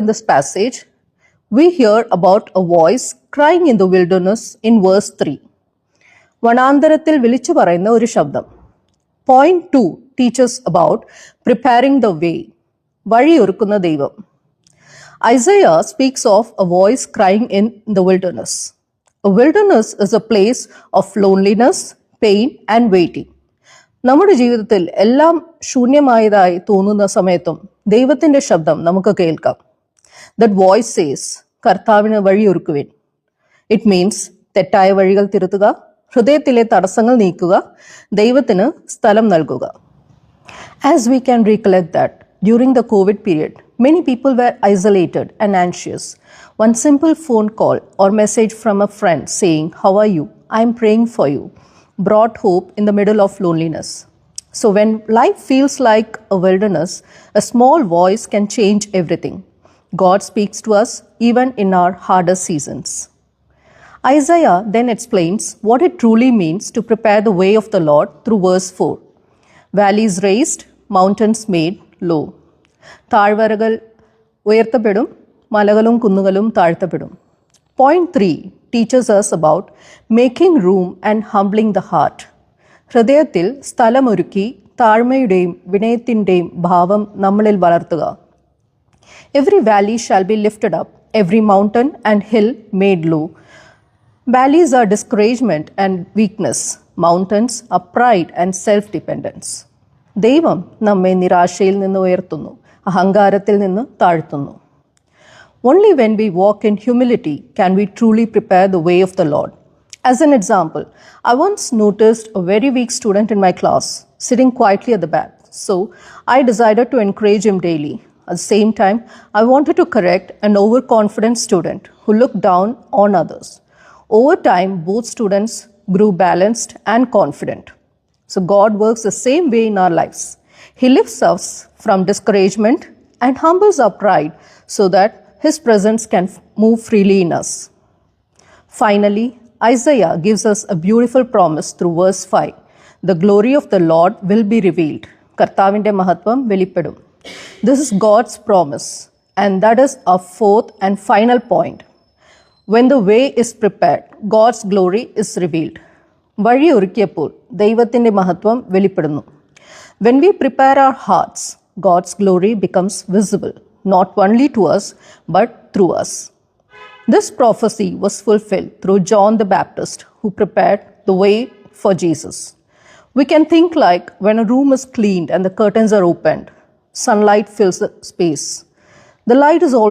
In this passage, we hear about a voice crying in the wilderness in verse 3. വനാന്തരത്തിൽ വിളിച്ചു പറയുന്ന ഒരു ശബ്ദം. Point 2 teaches about preparing the way. വഴിയൊരുക്കുന്ന ദൈവം. Isaiah speaks of a voice crying in the wilderness. A wilderness is a place of loneliness, pain and waiting. നമ്മുടെ ജീവിതത്തിൽ എല്ലാം ശൂന്യമായതായി തോന്നുന്ന സമയത്തും ദൈവത്തിന്റെ ശബ്ദം നമുക്ക് കേൾക്കാം. That voice says, കർത്താവിന് വഴിയൊരുക്കുവിൻ. It means തെറ്റായ വഴികൾ തിരുത്തുക, ഹൃദയത്തിലെ തടസ്സങ്ങൾ നീക്കുക, ദൈവത്തിന് സ്ഥലം നൽകുക. As we can recollect that during the COVID period, many people were isolated and anxious. One simple phone call or message from a friend saying, "How are you? I am praying for you," brought hope in the middle of loneliness. So when life feels like a wilderness, a small voice can change everything. God speaks to us even in our hardest seasons. Isaiah then explains what it truly means to prepare the way of the Lord through verse 4. Valleys raised, mountains made low. താഴ്വരകൾ ഉയർത്തപ്പെടും, മലകളും കുന്നുകളും താഴ്ത്തപ്പെടും. Point 3 teaches us about making room and humbling the heart. ഹൃദയത്തിൽ സ്ഥലമൊരുക്കി താഴ്മയുടെയും വിനയത്തിൻ്റെയും ഭാവം നമ്മളിൽ വളർത്തുക. Every valley shall be lifted up, every mountain and hill made low. Valleys are discouragement and weakness. Mountains are pride and self-dependence. ദൈവം നമ്മെ നിരാശയിൽ നിന്ന് ഉയർത്തുന്നു, അഹങ്കാരത്തിൽ നിന്ന് താഴ്ത്തുന്നു. Only when we walk in humility can we truly prepare the way of the Lord. As an example, I once noticed a very weak student in my class sitting quietly at the back. So I decided to encourage him daily. At the same time, I wanted to correct an overconfident student who looked down on others. Over time, both students grew balanced and confident. So God works the same way in our lives. He lifts us from discouragement and humbles our pride so that His presence can move freely in us. Finally, Isaiah gives us a beautiful promise through verse 5. The glory of the Lord will be revealed. കർത്താവിൻ്റെ മഹത്വം വെളിപ്പെടും. This is God's promise, and that is our fourth and final point. When the way is prepared, God's glory is revealed. വഴി ഒരുക്കിയപ്പോൾ ദൈവത്തിൻ്റെ മഹത്വം വെളിപ്പെടുന്നു. When we prepare our hearts, God's glory becomes visible, not only to us, but through us. This prophecy was fulfilled through John the Baptist, who prepared the way for Jesus. We can think like when a room is cleaned and the curtains are opened, sunlight fills the space. The light is all